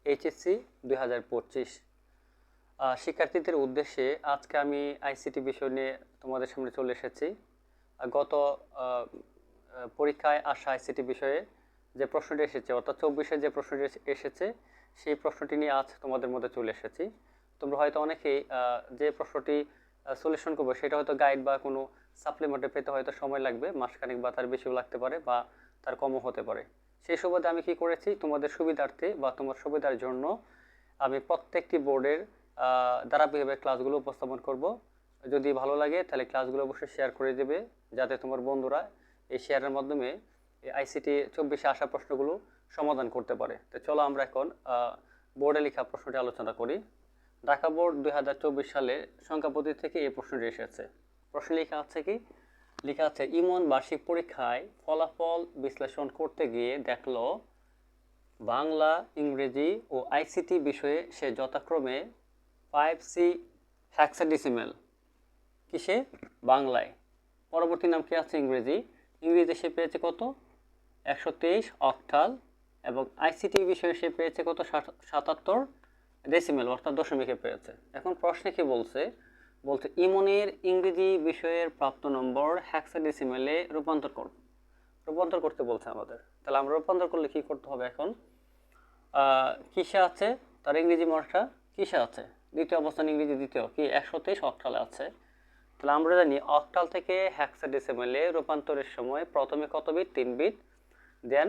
HSC 2025 শিক্ষার্থীদের উদ্দেশ্যে আজকে আমি আইসিটি বিষয় নিয়ে তোমাদের সামনে চলে এসেছি। গত পরীক্ষায় আসা আইসিটি বিষয়ে যে প্রশ্নটি এসেছে, অর্থাৎ 24-এ যে প্রশ্নটি এসেছে সেই প্রশ্নটি নিয়ে আজ তোমাদের মধ্যে চলে এসেছি। তোমরা হয়তো অনেকেই যে প্রশ্নটি সলিউশন করবে সেটা হয়তো গাইড বা কোনো সাপ্লিমেন্টে পেতে হয়তো সময় লাগবে, মাসখানেক বা তার বেশিও লাগতে পারে বা তার কমও হতে পারে। সেই সুবাদে আমি কি করেছি, তোমাদের সুবিধার্থে বা তোমার সুবিধার জন্য আমি প্রত্যেকটি বোর্ডের ধারাবাহিকভাবে ক্লাসগুলো উপস্থাপন করব। যদি ভালো লাগে তাহলে ক্লাসগুলো অবশ্যই শেয়ার করে দেবে, যাতে তোমার বন্ধুরা এই শেয়ারের মাধ্যমে আইসিটি 24-এ আসা প্রশ্নগুলো সমাধান করতে পারে। তো চলো আমরা এখন বোর্ডে লেখা প্রশ্নটি আলোচনা করি। ঢাকা বোর্ড 2024 সালে সংখ্যাপদ্ধতি থেকে এই প্রশ্নটি এসেছে। প্রশ্ন লেখা আছে কি, লেখা আছে ইমন বার্ষিক পরীক্ষায় ফলাফল বিশ্লেষণ করতে গিয়ে দেখলো বাংলা, ইংরেজি ও আইসিটি বিষয়ে সে যথাক্রমে 5C হেক্সাডেসিমেল কিসে, বাংলায়, পরবর্তী নাম কি আছে ইংরেজি সে পেয়েছে কত 123 অক্টাল, এবং আইসিটি বিষয়ে সে পেয়েছে কত 77 ডেসিমেল অর্থাৎ দশমিকে পেয়েছে। এখন প্রশ্নে কি বলছে ইমনের ইংরেজি বিষয়ের প্রাপ্ত নম্বর হেক্সাডেসিমেলে রূপান্তর করতে বলছে আমাদের। তাহলে আমরা রূপান্তর করলে কি করতে হবে, এখন কিসে আছে তার ইংরেজি মানটা, কিসে আছে দ্বিতীয় অবস্থান, ইংরেজি দ্বিতীয় কি 123 অক্টালে আছে। তাহলে আমরা জানি অক্টাল থেকে হেক্সাডেসিমেলে রূপান্তরের সময় প্রথমে কত বিট, 3 বিট, দেন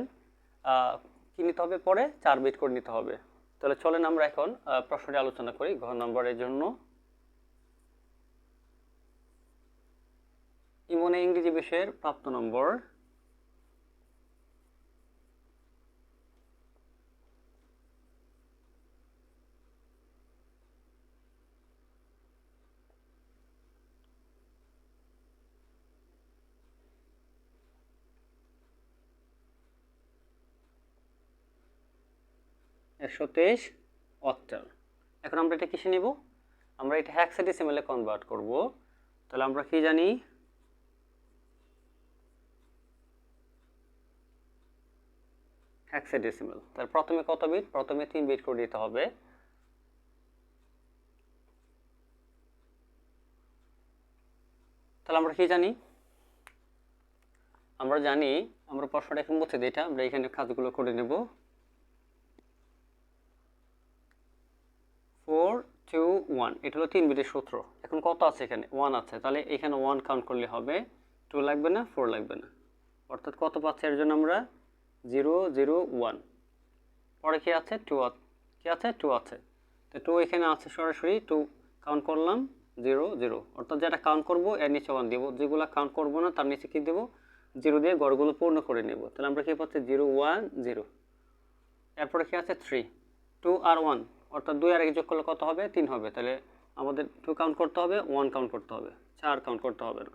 কি নিতে হবে, পরে 4 বিট করে নিতে হবে। তাহলে চলেন আমরা এখন প্রশ্নটি আলোচনা করি। ঘ নম্বরের জন্য ইমনে ইংরেজি বিষয়ের প্রাপ্ত নম্বর (123 অক্টাল। এখন আমরা এটা কিসে নিব, আমরা এটা হেক্সাডেসিমেলে কনভার্ট করব। তাহলে আমরা কি জানি, হেক্সাডেসিমেল, তার প্রথমে কত বিট, প্রথমে 3 বিট করে দিতে হবে। তাহলে আমরা কি জানি, আমরা প্রশ্নটা এখন মুছে দিই, আমরা এখানে কাজগুলো করে নেব। 4 2 1 এটা হলো 3 বিটের সূত্র। এখন কত আছে, এখানে 1 আছে, তাহলে এখানে 1 কাউন্ট করলে হবে, 2 লাগবে না, 4 লাগবে না, অর্থাৎ কত পাচ্ছি এর জন্য আমরা 0 0 1। পরে কি আছে 2 কি আছে 2 আছে, তো 2 এখানে আছে সরাসরি 2 কাউন্ট করলাম 0 0, অর্থাৎ যেটা কাউন্ট করব এর নিচে 1 দেব, যেগুলো কাউন্ট করব না তার নিচে কি দেব 0 দিয়ে গড়গুলো পূর্ণ করে নেব। তাহলে আমরা কি পাচ্ছি 0 1 0। এরপরে কি আছে 3 2 আর 1, অর্থাৎ 2 আর 1 যোগ করলে কত হবে 3 হবে। তাহলে আমাদের 2 কাউন্ট করতে হবে, 1 কাউন্ট করতে হবে, 4 কাউন্ট করতে হবে না।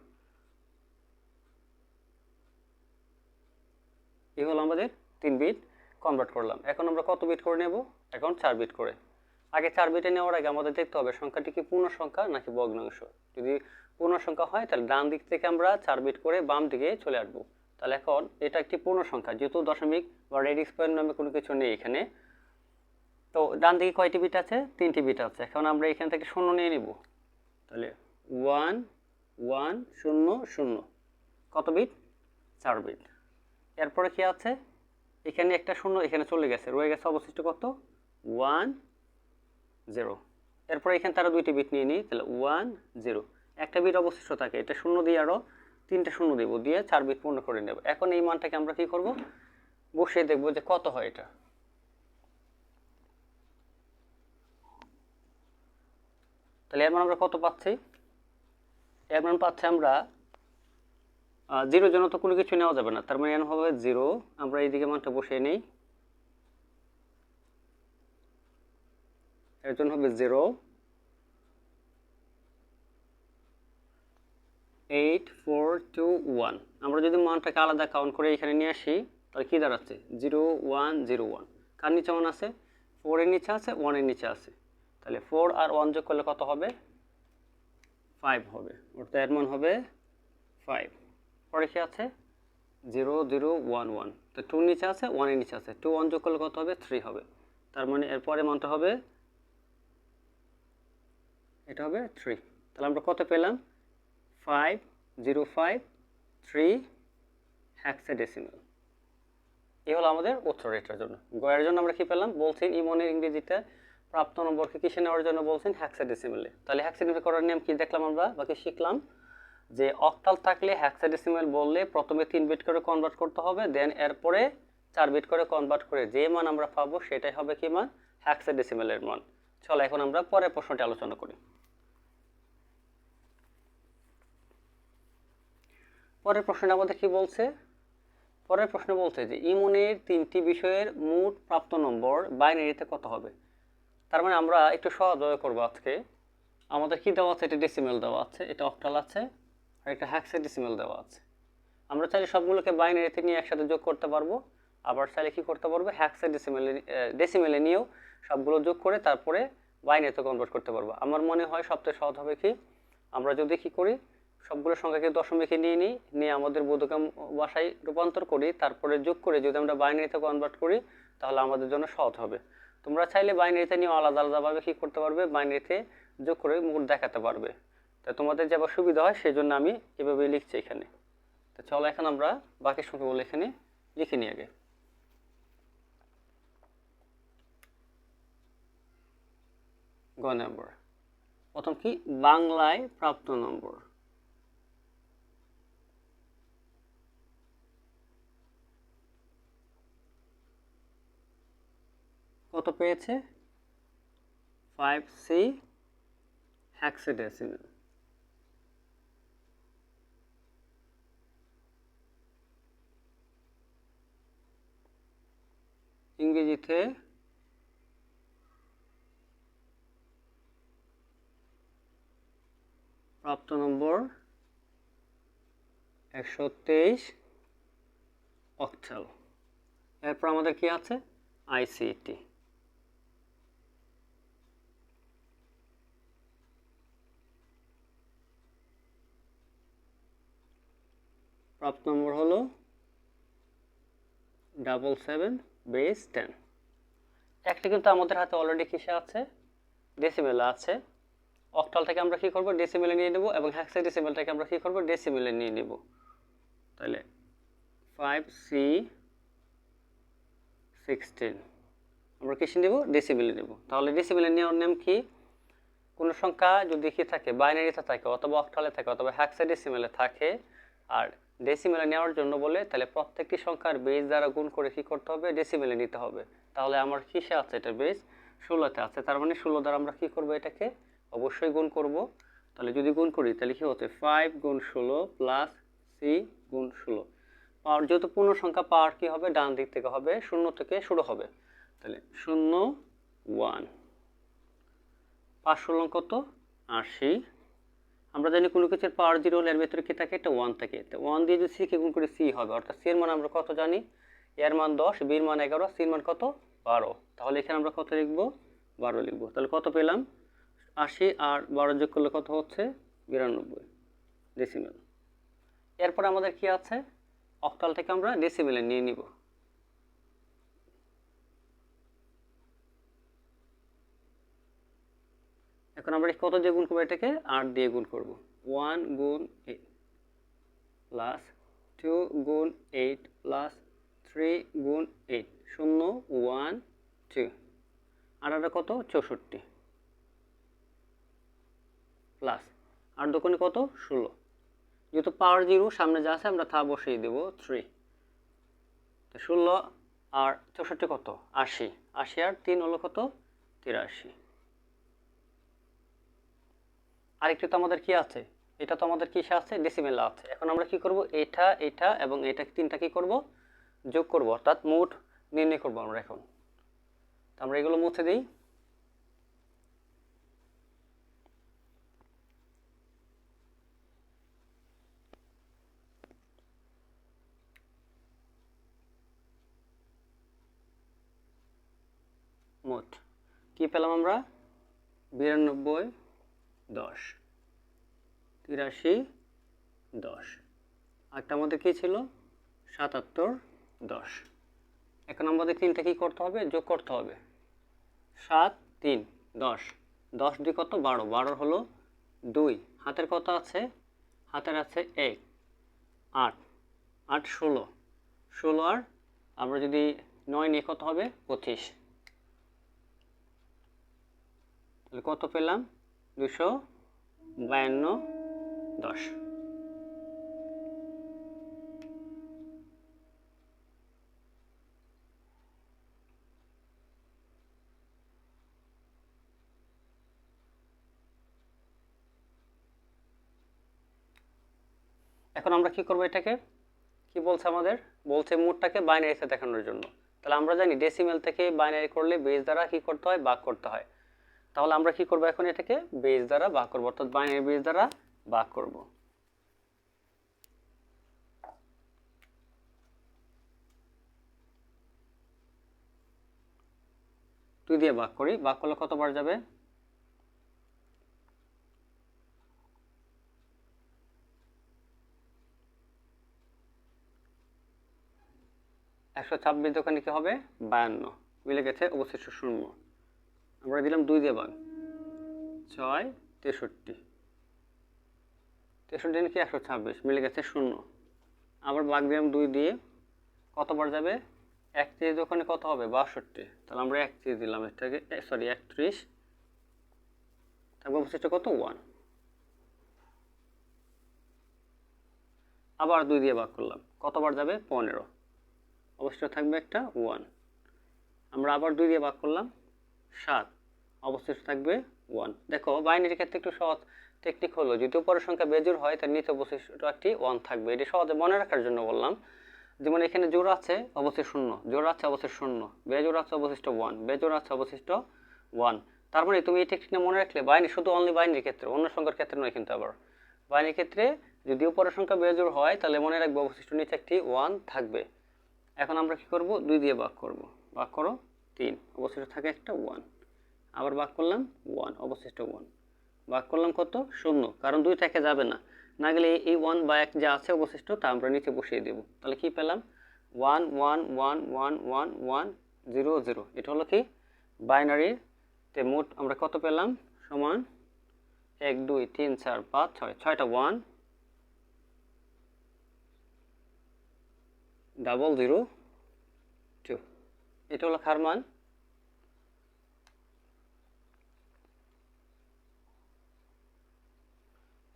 এই হলো আমাদের 3 বিট কনভার্ট করলাম। এখন আমরা কত বিট করে নেব, এখন 4 বিট করে। আগে 4 বিটে নেওয়ার আগে আমাদের দেখতে হবে সংখ্যাটি কি পূর্ণ সংখ্যা নাকি ভগ্নাংশ। যদি পূর্ণ সংখ্যা হয় তাহলে ডান দিক থেকে আমরা 4 বিট করে বাম দিকে চলে আসবো। তাহলে এখন এটা একটি পূর্ণ সংখ্যা, যেহেতু দশমিক বা রেডিক্স পয়েন্ট নামে কোনো কিছু নেই এখানে, তো ডান দিকে কয়টি বিট আছে, 3টি বিট আছে। এখন আমরা এখান থেকে 0 নিয়ে নিব, তাহলে 1 1 0 0, কত বিট 4 বিট। এরপরে কি আছে, এখানে একটা 0 এখানে চলে গেছে, রয়ে গেছে অবশিষ্ট কত 1 0। এরপরে এখানে তারা 2টি বিট নিয়ে নিই, তাহলে 1 0, একটা বিট অবশিষ্ট থাকে, এটা 0 দিয়ে আরও 3টে 0 দেব, দিয়ে 4 বিট পূর্ণ করে নেব। এখন এই মানটাকে আমরা কি করব, বসিয়ে দেখব যে কত হয় এটা। তাহলে এর মান আমরা কত পাচ্ছি, এর মান পাচ্ছি আমরা 0 জন্য তো কোনো কিছু নেওয়া যাবে না, তার মানে এর হবে 0। আমরা এইদিকে মানটা বসিয়ে নিই, এর জন্য হবে 0 8 4 2 1। আমরা যদি মানটাকে আলাদা কাউন্ট করে এখানে নিয়ে আসি তাহলে কি দাঁড়াচ্ছে 0 1 0 1। কার নিচে 1 আছে, 4 এর নিচে আছে, 1 এর নিচে আছে, তাহলে 4 আর 1 যোগ করলে কত হবে 5 হবে, অর্থাৎ এর মান হবে 5। পরে কি আছে 0 0 1 1, তো 2 নিচে আছে, 1 এর নিচে আছে, 2 1 যোগ করলে কত হবে 3 হবে, তার মানে এর পরে মানটা হবে, এটা হবে 3। তাহলে আমরা কত পেলাম? 5053 হেক্সাডেসিমাল। এই হলো আমাদের উত্তর এটার জন্য। গয়ের জন্য আমরা কি পেলাম? বলছেন ইমনের ইংরেজিতে প্রাপ্ত নম্বরকে কিসে নেওয়ার জন্য বলছেন? হেক্সাডেসিমালে। তাহলে হেক্সাডেসিমাল করার নিয়ম কি দেখলাম আমরা বা কি শিখলাম? যে অক্টাল থাকলে হেক্সাডেসিমাল বললে প্রথমে 3 বিট করে কনভার্ট করতে হবে, দেন এরপরে 4 বিট করে কনভার্ট করে যে মান আমরা পাবো সেটাই হবে কি মান? হেক্সাডেসিমালের মান। চলো এখন আমরা পরের প্রশ্নটি আলোচনা করি। পরের প্রশ্নটা আমাদের কি বলছে? পরের প্রশ্ন বলছে যে ইমনের 3টি বিষয়ের মোট প্রাপ্ত নম্বর বাইনারিতে কত হবে? তার মানে আমরা একটু সহজভাবে করবো আজকে। আমাদের কি দেওয়া আছে? এটা ডেসিমেল দেওয়া আছে, এটা অক্টাল আছে, আর একটা হেক্সাডেসিমেল দেওয়া আছে। আমরা চাইলে সবগুলোকে বাইনারিতে নিয়ে একসাথে যোগ করতে পারবো, আবার চাইলে কি করতে পারবো? হেক্সাডেসিমেলে ডেসিমেলে নিয়েও সবগুলো যোগ করে তারপরে বাইনারিতে কনভার্ট করতে পারবো। আমার মনে হয় সবচেয়ে সহজ হবে কি, আমরা যদি কি করি, সবগুলো সংখ্যাকে দশমিকে নিয়ে আমাদের বোধগম্য ভাষায় রূপান্তর করি, তারপরে যোগ করে যদি আমরা বাইনারিতে কনভার্ট করি তাহলে আমাদের জন্য সহজ হবে। তোমরা চাইলে বাইনারিতে নিয়ে আলাদা আলাদাভাবে কি করতে পারবে? বাইনারিতে যোগ করে মোট দেখাতে পারবে। তা তোমাদের যেভাবে সুবিধা হয় সেই জন্য আমি এভাবেই লিখছি এখানে। তো চলো এখন আমরা বাকি সংখ্যাগুলো এখানে লিখে নিই আগে। গ নম্বর, প্রথম কি? বাংলায় প্রাপ্ত নম্বর। কত পেয়েছে? 5C hexadecimal. ইংরেজিতে প্রাপ্ত নম্বর 123 অক্টাল। এরপর আমাদের কি আছে? আইসিটি। প্রাপ্ত নম্বর হলো 77 বেস 10। একটা কিন্তু আমাদের হাতে অলরেডি কিসে আছে? ডেসিমেলে আছে। অক্টাল থেকে আমরা কি করব? ডেসিমেলে নিয়ে নেব, এবং হেক্সাডেসিমেলটাকে আমরা কি করব? ডেসিমেলে নিয়ে নেব। তাহলে 5C16 আমরা কিসে নেব? ডেসিমেলে নেব। তাহলে ডেসিমেলে নেওয়ার নিয়ম কি? কোনো সংখ্যা যদি কি থাকে, বাইনারিতে থাকে অথবা অক্টালে থাকে অথবা হেক্সাডেসিমেলে থাকে, আর ডেসিমেলে নেওয়ার জন্য বলে, তাহলে প্রত্যেকটি সংখ্যার বেস দ্বারা গুণ করে কি করতে হবে? ডেসিমেলে নিতে হবে। তাহলে আমার কিসে আছে? এটা বেস 16তে আছে। তার মানে 16 দ্বারা আমরা কি করব? এটাকে অবশ্যই গুণ করব। তাহলে যদি গুণ করি তাহলে কি হচ্ছে? 5 গুণ 16 প্লাস C গুণ 16। পাওয়ার যেহেতু পূর্ণ সংখ্যা, পাওয়ার কি হবে? ডান দিক থেকে হবে, 0 থেকে শুরু হবে। তাহলে 0 1 5 16 কত? 80। আমরা জানি কোনো কিছুর পাওয়ার 0 হলে এর ভেতরে কি থাকে? একটা 1 থাকে। তো 1 দিয়ে যদি C কে গুণ করি C হবে, অর্থাৎ C এর মান আমরা কত জানি? এর মান 10, B এর মান 11, C এর মান কত? 12। তাহলে এখানে আমরা কত লিখব? 12 লিখব। তাহলে কত পেলাম? 80 আর 12 যোগ করলে কত হচ্ছে? 92 ডেসিমেল। এরপর আমাদের কি আছে? অক্টাল থেকে আমরা ডেসিমেলে নিয়ে নিব। এখন আমরা কত দিয়ে গুণ করবো? এটাকে 8 দিয়ে গুণ করব। 1 গুণ 8 প্লাস 2 গুণ 8 প্লাস 3 গুণ 8, 0 1 2, আর এটা কত? 64 প্লাস 8 দোকানে কত? 16। যেহেতু পাওয়ার 0 সামনে যা আছে আমরা তা বসিয়ে দেব 3। তো 16 আর 64 কত? 80। 80 আর 3 হলো কত? 83। আরেকটা তো আমাদের কি আছে? এটা তো আমাদের কিসে আছে? ডেসিমেলে আছে। এখন আমরা কি করব? এটা এবং এটা তিনটা কি করব? যোগ করব, অর্থাৎ মোট নির্ণয় করব আমরা এখন। তো আমরা এগুলো মুছে দিই। মোট কি পেলাম আমরা? 92 10, 83 10, আরেকটা আমাদের কি ছিল? 77 10। এখন আমাদের তিনটা কি করতে হবে? যোগ করতে হবে। 7 3 10, 10 2 কত 12, 12 হলো 2, হাতের কত আছে, হাতের আছে 1, 8, 8 16, 16 আর আমরা যদি 9 নিয়ে কত হবে 25, তাহলে কত পেলাম 252 10। এখন আমরা কি করব, এটাকে কি বলছে আমাদের, বলছে মোটটাকে বাইনারিতে দেখানোর জন্য। তাহলে আমরা জানি ডেসিমেল থেকে বাইনারি করলে বেস দ্বারা কি করতে হয়, ভাগ করতে হয়। তাহলে আমরা কি করব, এখন এটাকে বেস দ্বারা ভাগ করব, অর্থাৎ বাইনারি বেস দ্বারা ভাগ করব। দুই দিয়ে ভাগ করি, ভাগ করলে কতবার যাবে, 126 দোকানে কি হবে 52, মিলে গেছে, অবশিষ্ট 0। আমরা দিলাম 2 দিয়ে ভাগ, 6 63, 63 কি 126, মিলে গেছে 0। আবার ভাগ দিলাম 2 দিয়ে, কতবার যাবে, 31 দোকানে কত হবে 62, তাহলে আমরা 31 দিলাম, এটাকে সরি 31, থাকবে অবশিষ্ট কত 1। আবার 2 দিয়ে ভাগ করলাম, কতবার যাবে 15, অবশিষ্ট থাকবে একটা 1। আমরা আবার 2 দিয়ে ভাগ করলাম 7, অবশিষ্ট থাকবে 1। দেখো বাইনারি ক্ষেত্রে একটু সহজ টেকনিক হলো, যদি উপরের সংখ্যা বেজোড় হয় তার নিচে অবশিষ্ট একটি 1 থাকবে। এটা সহজে মনে রাখার জন্য বললাম। যেমন এখানে জোড় আছে অবশিষ্ট 0, জোড় আছে অবশিষ্ট 0, বেজোড় আছে অবশিষ্ট 1, বেজোড় আছে অবশিষ্ট 1। তার মানে তুমি এই টেকনিকটা মনে রাখলে বাইনারি, শুধু অনলি বাইনারির ক্ষেত্রে, অন্য সংখ্যার ক্ষেত্রে নয় কিন্তু। আবার বাইনারির ক্ষেত্রে যদি উপরের সংখ্যা বেজোড় হয় তাহলে মনে রাখবে অবশিষ্ট নিচে একটি 1 থাকবে। এখন আমরা কি করব, 2 দিয়ে ভাগ করব, ভাগ করো 3, অবশিষ্ট থাকে একটা 1। আবার ভাগ করলাম 1, অবশিষ্ট 1। ভাগ করলাম কত 0, কারণ 2 থেকে যাবে না, না গেলে এই 1 বা 1 যা আছে অবশিষ্ট তা আমরা নিচে বসিয়ে দেব। তাহলে কি পেলাম 1 1 1 1 1 1 0 0। এটা হলো কি বাইনারির তে মোট আমরা কত পেলাম, সমান 1 2 3 4 5 6, 6টা 1 ডাবল 0 2। এটা হলো কার মান,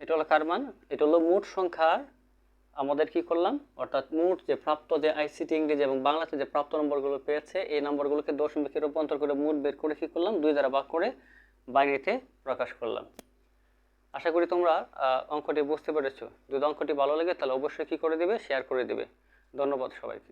এটা হলো কার মান, এটা হলো মোট সংখ্যার আমাদের কি করলাম, অর্থাৎ মোট যে প্রাপ্ত যে আইসিটি ইংরেজি এবং বাংলাতে যে প্রাপ্ত নম্বরগুলো পেয়েছে এই নম্বরগুলোকে দশমিকে রূপান্তর করে মোট বের করে কি করলাম 2 দ্বারা ভাগ করে বাইনারিতে প্রকাশ করলাম। আশা করি তোমরা অঙ্কটি বুঝতে পেরেছো। যদি অঙ্কটি ভালো লাগে তাহলে অবশ্যই কি করে দিবে, শেয়ার করে দিবে। ধন্যবাদ সবাইকে।